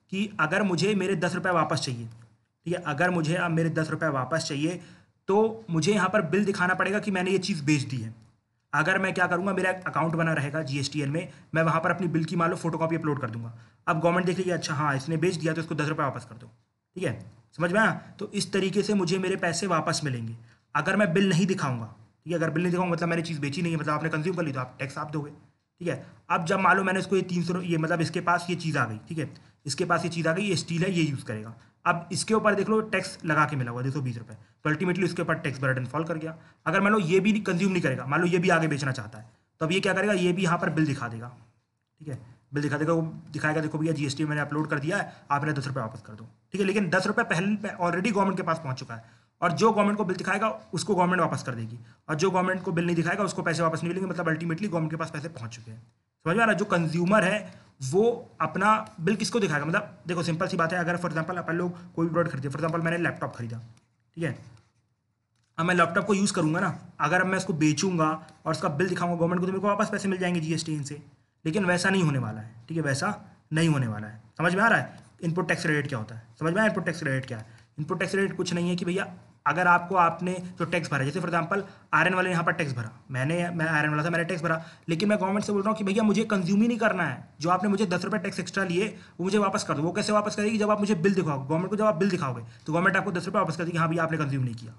कि अगर मुझे मेरे 10 रुपये वापस चाहिए, ठीक है, अगर मुझे अब मेरे 10 रुपये वापस चाहिए, तो मुझे यहाँ पर बिल दिखाना पड़ेगा कि मैंने ये चीज़ बेच दी है। अगर मैं क्या करूँगा, मेरा अकाउंट बना रहेगा जीएसटीएन में, मैं वहाँ पर अपनी बिल की मान लो फोटोकॉपी अपलोड कर दूंगा। अब गवर्नमेंट देखेगी अच्छा हाँ इसने बेच दिया, तो इसको 10 रुपये वापस कर दो, ठीक है, समझ में आया? तो इस तरीके से मुझे मेरे पैसे वापस मिलेंगे। अगर मैं बिल नहीं दिखाऊंगा, ठीक है, अगर बिल नहीं दिखाऊंगा मतलब मैंने चीज़ बेची नहीं है, मतलब आपने कंज्यूम कर ली, तो आप टैक्स आप दोगे, ठीक है। अब जब मान लो मैंने इसको ये 300, ये मतलब इसके पास ये चीज़ आ गई, ठीक है, इसके पास ये चीज़ आ गई, ये स्टील है, ये यूज़ करेगा। अब इसके ऊपर देख लो टैक्स लगा के मिला हुआ 220 रुपये, तो अल्टीमेटली उसके ऊपर टैक्स बर्डन फॉल कर गया। अगर मान लो ये भी कंज्यूम नहीं करेगा, मान लो ये भी आगे बेचना चाहता है, तो अब ये क्या करेगा, ये भी यहाँ पर बिल दिखा देगा, ठीक है, बिल दिखा देगा, वो दिखाएगा देखो भैया जीएसटी मैंने अपलोड कर दिया है, आपने 10 रुपये वापस कर दो, ठीक है। लेकिन 10 रुपये पहले ऑलरेडी गवर्नमेंट के पास पहुंच चुका है, और जो गवर्नमेंट को बिल दिखाएगा उसको गवर्नमेंट वापस कर देगी, और जो गवर्नमेंट को बिल नहीं दिखाएगा उसको पैसे वापस नहीं मिलेंगे, मतलब अल्टीमेटली गवर्नमेंट के पास पैसे पहुंच चुके हैं। समझ में आ रहा है? जो कंज्यूमर है वो अपना बिल किसको दिखाएगा? मतलब देखो सिंपल सी बात है, अगर फॉर एग्जाम्पल अपन लोग कोई भी प्रोडक्ट खरीदे, फॉर एग्जाम्पल मैंने लैपटॉप खरीदा, ठीक है, अब मैं लैपटॉप को यूज़ करूंगा ना, अगर अब मैं इसको बेचूंगा और उसका बिल दिखाऊंगा गवर्नमेंट को, तो मेरे को वापस पैसे मिल जाएंगे जीएसटी से। लेकिन वैसा नहीं होने वाला है, ठीक है, वैसा नहीं होने वाला है। समझ में आ रहा है इनपुट टैक्स रेट क्या होता है? समझ में आया इनपुट टैक्स रेट क्या है? इनपुट टैक्स रेट कुछ नहीं है कि भैया अगर आपको, आपने जो टैक्स भरा, जैसे फॉर एग्जांपल आयरन वाले यहाँ पर टैक्स भरा, मैं आयरन वाला था, मैंने टैक्स भरा, लेकिन मैं गवर्नमेंट से बोल रहा हूँ कि भैया मुझे कंज्यूम ही नहीं करना है, जो आपने मुझे 10 रुपये टैक्स एक्स्ट्रा लिए वो मुझे वापस कर दो। वो कैसे वापस करेगी? जब आप मुझे बिल दिखाओगे गवर्नमेंट को, जब आप बिल दिखाओगे तो गवर्नमेंट आपको 10 रुपये वापस कर देगी, हाँ भैया आपने कंज्यूम नहीं किया।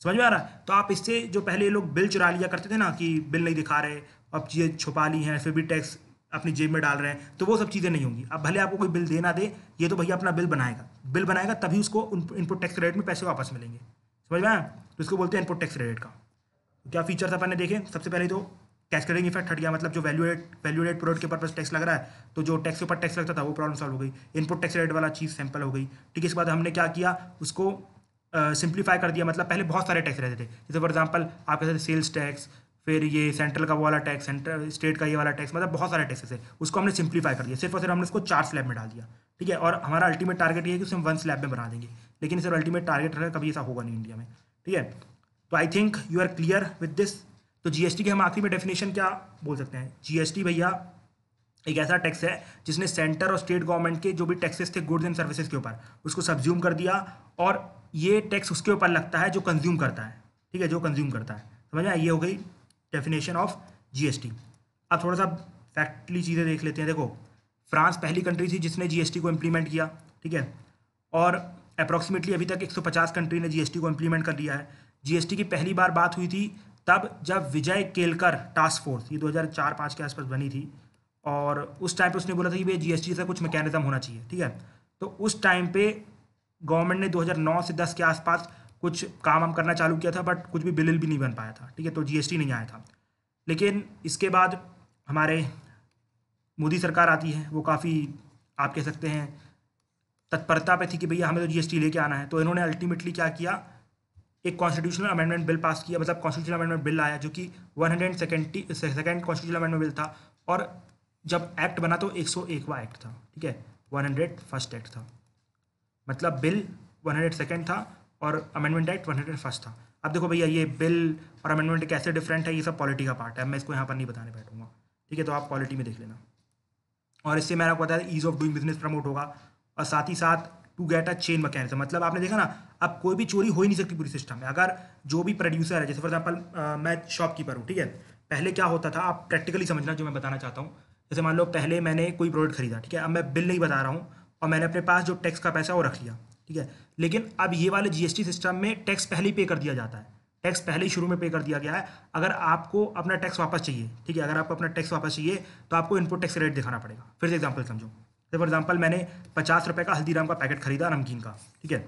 समझ में आ रहा है? तो आप इससे, जो पहले लोग बिल चुरा लिया करते थे ना कि बिल नहीं दिखा रहे, अब चीज़ें छुपा ली हैं, फिर भी टैक्स अपनी जेब में डाल रहे हैं, तो वो सब चीज़ें नहीं होंगी। अब भले आपको कोई बिल दे ना दे, ये तो भैया अपना बिल बनाएगा तभी उसको इनपुट टैक्स क्रेडिट में पैसे वापस मिलेंगे। समझ में आया? तो इसको बोलते हैं इनपुट टैक्स क्रेडिट का। तो क्या फीचर्स अपन ने देखे? सबसे पहले तो कैस्केडिंग इफेक्ट हट गया, मतलब जो वैल्यू एडेड प्रोडक्ट के ऊपर टैक्स लग रहा है, तो जो टैक्स के ऊपर टैक्स लगता था वो प्रॉब्लम सॉल्व हो गई, इनपुट टैक्स रेट वाला चीज़ सैंपल हो गई, ठीक है। इसके बाद हमने क्या किया, उसको सिंप्लीफाई कर दिया, मतलब पहले बहुत सारे टैक्स रहते थे, जैसे फॉर एग्जांपल आप कहते थे सेल्स टैक्स, फिर ये सेंट्रल का वो वाला टैक्स, सेंट्रल स्टेट का ये वाला टैक्स, मतलब बहुत सारे टैक्सेस है, उसको हमने सिंप्लीफाई कर दिया। सिर्फ और सिर्फ हमने उसको 4 स्लैब में डाल दिया, ठीक है। और हमारा अल्टीमेट टारगेट ये है कि उसे हम 1 स्लैब में बना देंगे, लेकिन सिर्फ अल्टीमेट टारगेट रहेगा, कभी ऐसा होगा नहीं इंडिया में, ठीक है। तो I think you are clear with this. तो जीएसटी के हम आखिरी में डेफिनेशन क्या बोल सकते हैं? जीएसटी भैया एक ऐसा टैक्स है जिसने सेंटर और स्टेट गवर्नमेंट के जो भी टैक्सेस थे गुड्स एंड सर्विसेज के ऊपर, उसको सब्ज्यूम कर दिया, और ये टैक्स उसके ऊपर लगता है जो कंज्यूम करता है, ठीक है, जो कंज्यूम करता है। समझ में? ये हो गई डेफिनेशन ऑफ जीएसटी। अब थोड़ा सा फैक्टली चीज़ें देख लेते हैं। देखो, फ्रांस पहली कंट्री थी जिसने जीएसटी को इम्प्लीमेंट किया, ठीक है, और अप्रॉक्सीमेटली अभी तक 150 कंट्री ने जीएसटी को इम्प्लीमेंट कर लिया है। जीएसटी की पहली बार बात हुई थी तब जब विजय केलकर टास्क फोर्स, ये 2004-5 के आसपास बनी थी, और उस टाइम पे उसने बोला था कि भाई जीएसटी से कुछ मैकेनिज्म होना चाहिए, ठीक है। तो उस टाइम पे गवर्नमेंट ने 2009 से 10 के आसपास कुछ काम हम करना चालू किया था, बट कुछ भी बिल भी नहीं बन पाया था, ठीक है, तो जीएसटी नहीं आया था। लेकिन इसके बाद हमारे मोदी सरकार आती है, वो काफ़ी आप कह सकते हैं तत्परता पे थी कि भैया हमें तो जीएसटी लेके आना है। तो इन्होंने अल्टीमेटली क्या किया, एक कॉन्स्टिट्यूशनल अमेंडमेंट बिल पास किया, मतलब कॉन्स्टिट्यूशनल अमेंडमेंट बिल आया जो कि 102nd कॉन्स्टिट्यूशनल अमेंडमेंट बिल था, और जब एक्ट बना तो 101वां एक्ट था, ठीक है, 101st एक्ट था, मतलब बिल 102nd था और अमेंडमेंट एक्ट 101st था। अब देखो भैया, ये बिल और अमेंडमेंट कैसे डिफरेंट है, ये सब पॉलिटी का पार्ट है, मैं इसको यहाँ पर नहीं बताने बैठूंगा, ठीक है, तो आप पॉलिटी में देख लेना। और इससे मैंने आपको बताया ease of doing business promote होगा, और साथ ही साथ to get a chain mechanism, मतलब आपने देखा ना, अब कोई भी चोरी हो ही नहीं सकती पूरी सिस्टम में। अगर जो भी प्रोड्यूसर है, जैसे फॉर एग्जाम्पल मैं शॉपकीपर हूँ, ठीक है, पहले क्या होता था, आप प्रैक्टिकली समझना जो मैं बताना चाहता हूँ। जैसे मान लो पहले मैंने कोई प्रोडक्ट खरीदा, ठीक है, अब मैं बिल नहीं बता रहा हूँ, और मैंने अपने पास जो टैक्स का पैसा वो रख लिया, ठीक है, लेकिन अब ये वाले जीएसटी सिस्टम में टैक्स पहले ही पे कर दिया जाता है, टैक्स पहले ही शुरू में पे कर दिया गया है। अगर आपको अपना टैक्स वापस चाहिए, ठीक है, अगर आपको अपना टैक्स वापस चाहिए तो आपको इनपुट टैक्स रेट दिखाना पड़ेगा। फिर से एग्जाम्पल समझो, जैसे फॉर एग्जाम्पल मैंने 50 रुपये का हल्दीराम का पैकेट खरीदा नमकीन का, ठीक है।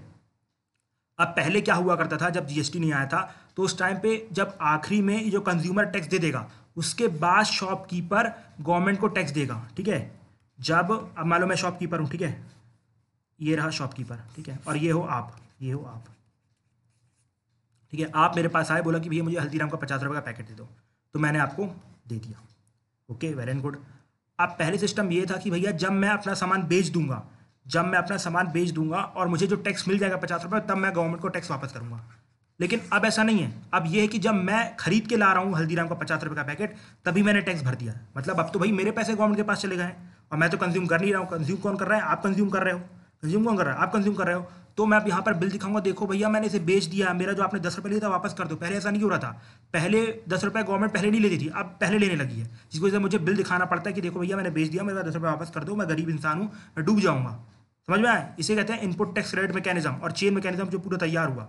अब पहले क्या हुआ करता था, जब जीएसटी नहीं आया था, तो उस टाइम पे जब आखिरी में जो कंज्यूमर टैक्स दे देगा, उसके बाद शॉपकीपर गवर्नमेंट को टैक्स देगा, ठीक है। जब अब मान लो मैं शॉपकीपर हूँ, ठीक है, ये रहा शॉपकीपर, ठीक है, और ये हो आप, ये हो आप, ठीक है, आप मेरे पास आए, बोला कि भैया मुझे हल्दीराम का 50 रुपये का पैकेट दे दो, तो मैंने आपको दे दिया, ओके, वेल एंड गुड। अब पहले सिस्टम ये था कि भैया जब मैं अपना सामान बेच दूंगा, जब मैं अपना सामान बेच दूंगा और मुझे जो टैक्स मिल जाएगा 50 रुपये, तब मैं गवर्नमेंट को टैक्स वापस करूंगा। लेकिन अब ऐसा नहीं है, अब ये है कि जब मैं खरीद के ला रहा हूँ हल्दीराम का 50 रुपये का पैकेट, तभी मैंने टैक्स भर दिया, मतलब अब तो भाई मेरे पैसे गवर्नमेंट के पास चले गए हैं, और मैं तो कंज्यूम कर नहीं रहा हूँ। कंज्यूम कौन कर रहा है? आप कंज्यूम कर रहे हो। कंज्यूम कौन कर रहा है? आप कंज्यूम कर रहे हो। तो मैं अब यहाँ पर बिल दिखाऊंगा, देखो भैया मैंने इसे बेच दिया, मेरा जो आपने 10 रुपये लिया था वापस कर दो। पहले ऐसा नहीं हो रहा था, पहले 10 रुपये गवर्नमेंट पहले नहीं लेती थी, अब पहले लेने लगी है, जिसकी वजह से मुझे बिल दिखाना पड़ता है कि देखो भैया मैंने बेच दिया, मेरे 10 रुपये वापस कर दो, मैं गरीब इंसान हूँ, मैं डूब जाऊँगा। समझ में आया? इसे कहते हैं इनपुट टैक्स रेट मैकेनिज्म और चेन मैकेनिज्म जो पूरा तैयार हुआ,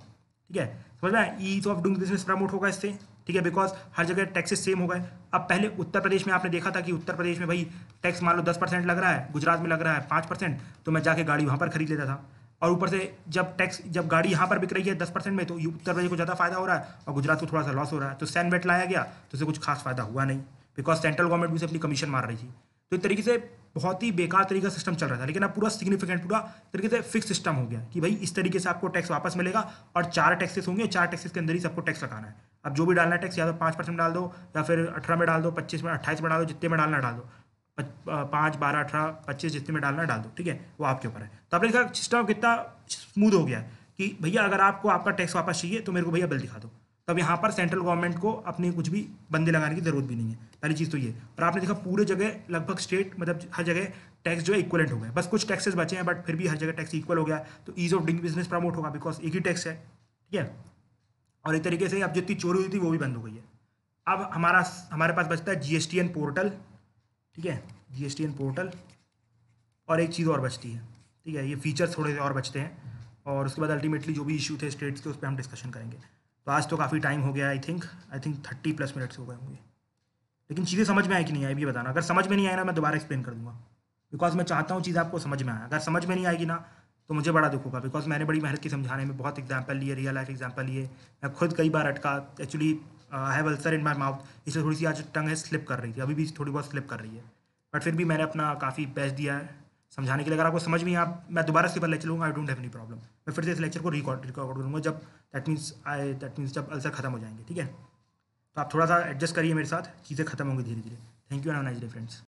ठीक है, समझ में आया? Ease of doing business promote होगा इससे, ठीक है, बिकॉज हर जगह टैक्सेस सेम हो गए। अब पहले उत्तर प्रदेश में आपने देखा था कि उत्तर प्रदेश में भाई टैक्स मान लो 10% लग रहा है, गुजरात में लग रहा है 5%, तो मैं जाके गाड़ी वहाँ पर खरीद लेता था। और ऊपर से जब गाड़ी यहाँ पर बिक रही है 10% में, तो उत्तर प्रदेश को ज़्यादा फायदा हो रहा है और गुजरात को थोड़ा सा लॉस हो रहा है। तो सैन वेट लाया गया तो उससे कुछ खास फायदा हुआ नहीं, बिकॉज सेंट्रल गवर्नमेंट भी उसे अपनी कमीशन मार रही थी। तो इस तरीके से बहुत ही बेकार तरीका सिस्टम चल रहा था, लेकिन अब पूरा सिग्निफिकेंट, पूरा तरीके से फिक्स सिस्टम हो गया कि भाई इस तरीके से आपको टैक्स वापस मिलेगा, और 4 टैक्सेस होंगे, 4 टैक्सेस के अंदर ही सबको टैक्स लगाना है। अब जो भी डालना है टैक्स, या तो 5% डाल दो, या फिर 18 में डाल दो, 25 में, 28 में डाल दो, जितने में डालना डाल दो, 5, 12, 18, 25 जितने में डालना डाल दो, ठीक है, वो आपके ऊपर है। तो आपने देखा सिस्टम कितना स्मूथ हो गया है कि भैया अगर आपको आपका टैक्स वापस चाहिए तो मेरे को भैया बिल दिखा दो। तब यहाँ पर सेंट्रल गवर्नमेंट को अपने कुछ भी बंदे लगाने की जरूरत भी नहीं है, पहली चीज़ तो ये। और आपने देखा पूरे जगह लगभग स्टेट, मतलब हर जगह टैक्स जो है इक्वलेंट हो गए, बस कुछ टैक्सेस बचे हैं, बट फिर भी हर जगह टैक्स इक्वल हो गया। तो ease of doing business promote होगा, बिकॉज एक ही टैक्स है, ठीक है। और एक तरीके से अब जितनी चोरी हुई थी वो भी बंद हो गई है। अब हमारे पास बचता है जीएसटीएन पोर्टल, ठीक है, जीएसटीएन पोर्टल, और एक चीज़ और बचती है, ठीक है, ये फीचर्स थोड़े से और बचते हैं, और उसके बाद अल्टीमेटली जो भी इशू थे स्टेट्स के उस पर हम डिस्कशन करेंगे। तो आज तो काफ़ी टाइम हो गया, आई थिंक 30+ मिनट्स हो गए होंगे, लेकिन चीज़ें समझ में आई कि नहीं आई भी बताना। अगर समझ में नहीं आए ना, मैं दोबारा एक्सप्लेन कर दूंगा, बिकॉज मैं चाहता हूँ चीज़ आपको समझ में आए। अगर समझ में नहीं आएगी ना तो मुझे बड़ा दुख होगा, बिकॉज मैंने बड़ी मेहनत की समझाने में, बहुत एग्जाम्पल लिए, रियल लाइफ एग्जाम्पल लिए, मैं खुद कई बार अटका। Actually I have ulcer in my mouth, इसलिए थोड़ी सी आज टंग है स्लिप कर रही थी, अभी भी थोड़ी बहुत स्लिप कर रही है, बट फिर भी मैंने अपना काफ़ी बेस्ट दिया है समझाने के लिए। अगर आपको समझ में आप, मैं दोबारा से पर लेक्चर लूँगा, I don't have any problem. मैं फिर से इस लेक्चर को रिकॉर्ड करूँगा जब दैट मीन्स जब अल्सर खत्म हो जाएंगे, ठीक है। तो आप थोड़ा सा एडजस्ट करिए मेरे साथ, चीज़ें खत्म होंगी धीरे धीरे। Thank you and have a nice day friends.